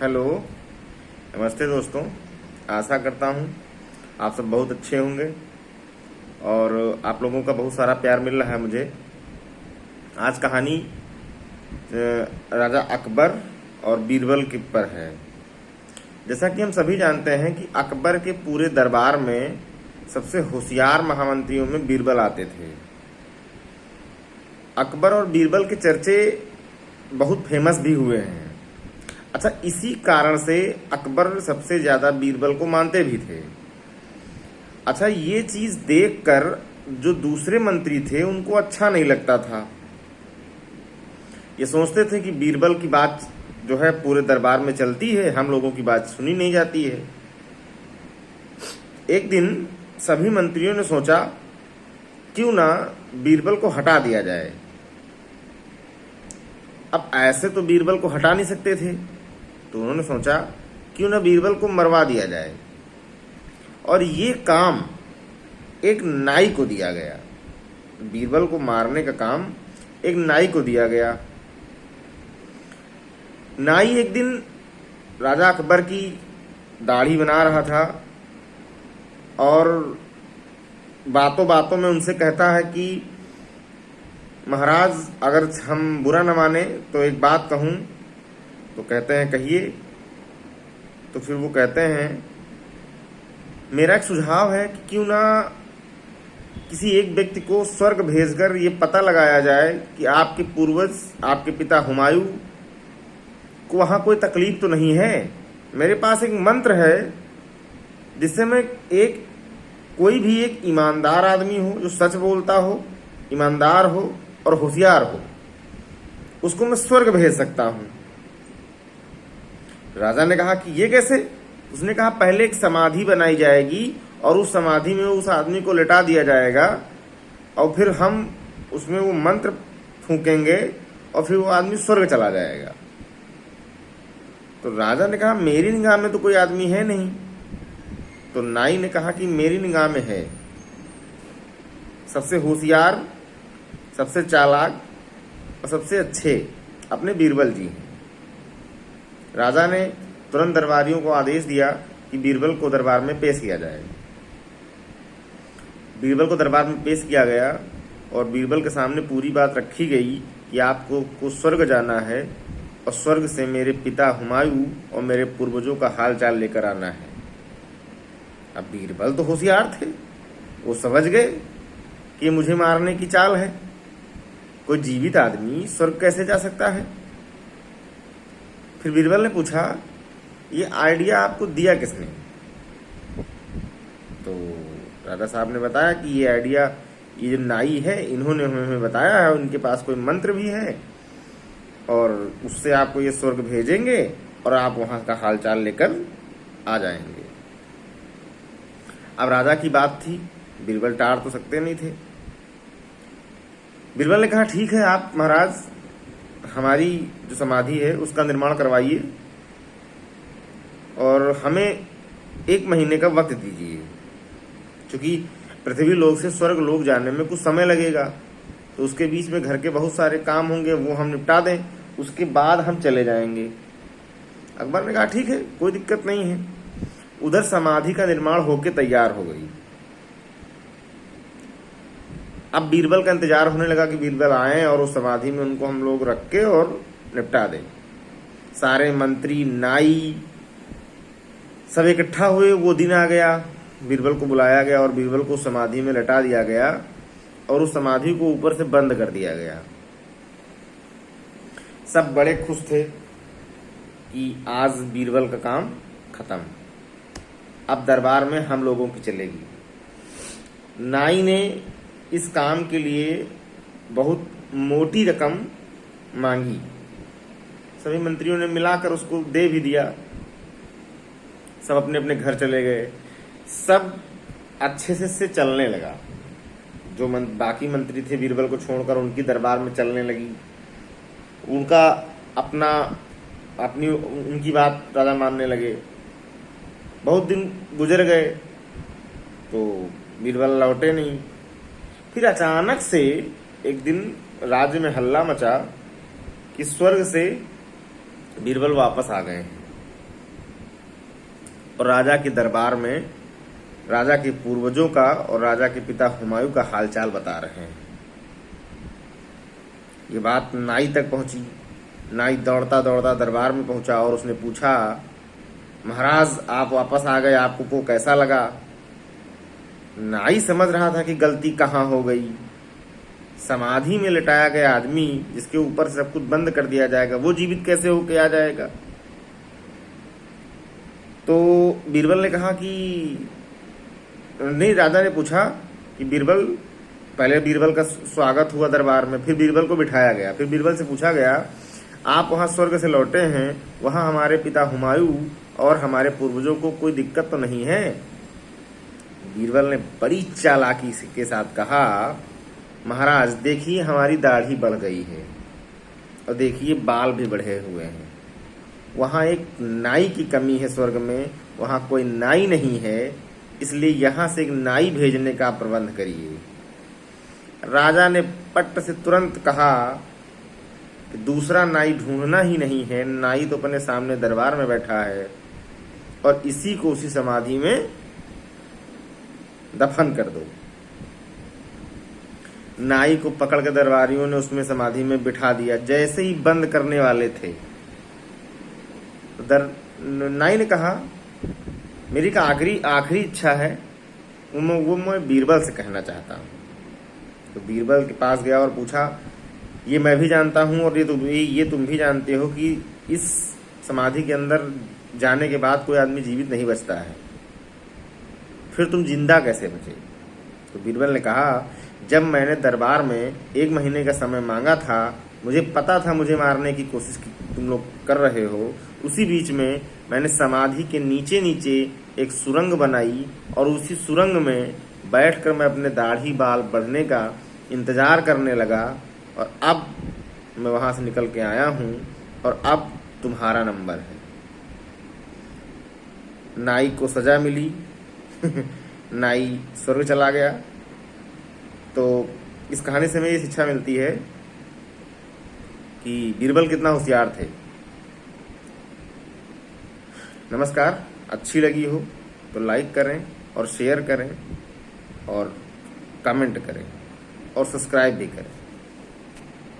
Hello, नमस्ते दोस्तों। आशा करता हूँ आप सब बहुत अच्छे होंगे और आप लोगों का बहुत सारा प्यार मिल रहा है मुझे। आज कहानी राजा अकबर और बीरबल के पर है। जैसा कि हम सभी जानते हैं कि अकबर के पूरे दरबार में सबसे होशियार महामंत्रियों में बीरबल आते थे। अकबर और बीरबल के चर्चे बहुत फेमस भी हुए हैं। अच्छा, इसी कारण से अकबर सबसे ज्यादा बीरबल को मानते भी थे। अच्छा, ये चीज देखकर जो दूसरे मंत्री थे उनको अच्छा नहीं लगता था। ये सोचते थे कि बीरबल की बात जो है पूरे दरबार में चलती है, हम लोगों की बात सुनी नहीं जाती है। एक दिन सभी मंत्रियों ने सोचा क्यों ना बीरबल को हटा दिया जाए। अब ऐसे तो बीरबल को हटा नहीं सकते थे, तो उन्होंने सोचा क्यों ना बीरबल को मरवा दिया जाए। और ये काम एक नाई को दिया गया। बीरबल को मारने का काम एक नाई को दिया गया। नाई एक दिन राजा अकबर की दाढ़ी बना रहा था और बातों बातों में उनसे कहता है कि महाराज, अगर हम बुरा न माने तो एक बात कहूं। तो कहते हैं कहिए। तो फिर वो कहते हैं मेरा एक सुझाव है कि क्यों ना किसी एक व्यक्ति को स्वर्ग भेजकर ये पता लगाया जाए कि आपके पूर्वज, आपके पिता हुमायूं को वहां कोई तकलीफ तो नहीं है। मेरे पास एक मंत्र है जिससे मैं कोई भी एक ईमानदार आदमी हो, जो सच बोलता हो, ईमानदार हो और होशियार हो, उसको मैं स्वर्ग भेज सकता हूं। राजा ने कहा कि ये कैसे? उसने कहा पहले एक समाधि बनाई जाएगी और उस समाधि में उस आदमी को लिटा दिया जाएगा और फिर हम उसमें वो मंत्र फूकेंगे और फिर वो आदमी स्वर्ग चला जाएगा। तो राजा ने कहा मेरी निगाह में तो कोई आदमी है नहीं। तो नाई ने कहा कि मेरी निगाह में है। सबसे होशियार, सबसे चालाक और सबसे अच्छे अपने बीरबल जी हैं। राजा ने तुरंत दरबारियों को आदेश दिया कि बीरबल को दरबार में पेश किया जाए। बीरबल को दरबार में पेश किया गया और बीरबल के सामने पूरी बात रखी गई कि आपको स्वर्ग जाना है और स्वर्ग से मेरे पिता हुमायूं और मेरे पूर्वजों का हाल चाल लेकर आना है। अब बीरबल तो होशियार थे, वो समझ गए कि मुझे मारने की चाल है। कोई जीवित आदमी स्वर्ग कैसे जा सकता है? फिर बीरबल ने पूछा ये आइडिया आपको दिया किसने? तो राजा साहब ने बताया कि ये आइडिया ये जो नाई है इन्होंने हमें बताया है, उनके पास कोई मंत्र भी है और उससे आपको ये स्वर्ग भेजेंगे और आप वहां का हालचाल लेकर आ जाएंगे। अब राजा की बात थी, बीरबल टाल तो सकते नहीं थे। बीरबल ने कहा ठीक है, आप महाराज हमारी जो समाधि है उसका निर्माण करवाइए और हमें 1 महीने का वक्त दीजिए, क्योंकि पृथ्वी लोक से स्वर्ग लोक जाने में कुछ समय लगेगा। तो उसके बीच में घर के बहुत सारे काम होंगे, वो हम निपटा दें, उसके बाद हम चले जाएंगे। अकबर ने कहा ठीक है, कोई दिक्कत नहीं है। उधर समाधि का निर्माण होके तैयार हो गई। अब बीरबल का इंतजार होने लगा कि बीरबल आए और उस समाधि में उनको हम लोग रख के और निपटा दें। सारे मंत्री, नाई सब इकट्ठा हुए। वो दिन आ गया, बीरबल को बुलाया गया और बीरबल को समाधि में लटा दिया गया और उस समाधि को ऊपर से बंद कर दिया गया। सब बड़े खुश थे कि आज बीरबल का काम खत्म, अब दरबार में हम लोगों की चलेगी। नाई ने इस काम के लिए बहुत मोटी रकम मांगी। सभी मंत्रियों ने मिलाकर उसको दे भी दिया। सब अपने अपने घर चले गए। सब अच्छे से चलने लगा। जो बाकी मंत्री थे बीरबल को छोड़कर उनकी दरबार में चलने लगी। उनका उनकी बात राजा मानने लगे। बहुत दिन गुजर गए तो बीरबल लौटे नहीं। फिर अचानक से एक दिन राज्य में हल्ला मचा कि स्वर्ग से बीरबल वापस आ गए हैं। और राजा के दरबार में राजा के पूर्वजों का और राजा के पिता हुमायूं का हालचाल बता रहे हैं। ये बात नाई तक पहुंची। नाई दौड़ता दौड़ता दरबार में पहुंचा और उसने पूछा, महाराज आप वापस आ गए, आपको को कैसा लगा? नाई समझ रहा था कि गलती कहाँ हो गई। समाधि में लिटाया गया आदमी जिसके ऊपर सब कुछ बंद कर दिया जाएगा, वो जीवित कैसे होके आ जाएगा? तो बीरबल ने कहा कि नहीं, राजा ने पूछा कि बीरबल, पहले बीरबल का स्वागत हुआ दरबार में, फिर बीरबल को बिठाया गया, फिर बीरबल से पूछा गया आप वहां स्वर्ग से लौटे हैं, वहां हमारे पिता हुमायूं और हमारे पूर्वजों को कोई दिक्कत तो नहीं है? बीरबल ने बड़ी चालाकी के साथ कहा, महाराज देखिए हमारी दाढ़ी बढ़ गई है और देखिए बाल भी बढ़े हुए हैं। वहां एक नाई की कमी है स्वर्ग में, वहां कोई नाई नहीं है, इसलिए यहां से एक नाई भेजने का प्रबंध करिए। राजा ने पट्ट से तुरंत कहा कि दूसरा नाई ढूंढना ही नहीं है, नाई तो अपने सामने दरबार में बैठा है और इसी को उसी समाधि में दफन कर दो। नाई को पकड़ के दरबारियों ने उसमें समाधि में बिठा दिया। जैसे ही बंद करने वाले थे तो नाई ने कहा, मेरी का आखिरी इच्छा है, वो मैं बीरबल से कहना चाहता हूँ। तो बीरबल के पास गया और पूछा, ये मैं भी जानता हूँ और ये तुम भी जानते हो कि इस समाधि के अंदर जाने के बाद कोई आदमी जीवित नहीं बचता है, फिर तुम जिंदा कैसे बचे? तो बीरबल ने कहा, जब मैंने दरबार में 1 महीने का समय मांगा था, मुझे पता था मुझे मारने की कोशिश तुम लोग कर रहे हो, उसी बीच में मैंने समाधि के नीचे नीचे एक सुरंग बनाई और उसी सुरंग में बैठकर मैं अपने दाढ़ी बाल बढ़ने का इंतजार करने लगा और अब मैं वहां से निकल के आया हूं और अब तुम्हारा नंबर है। नाई को सजा मिली। नाई स्वर्ग चला गया। तो इस कहानी से हमें ये शिक्षा मिलती है कि बीरबल कितना होशियार थे। नमस्कार, अच्छी लगी हो तो लाइक करें और शेयर करें और कमेंट करें और सब्सक्राइब भी करें।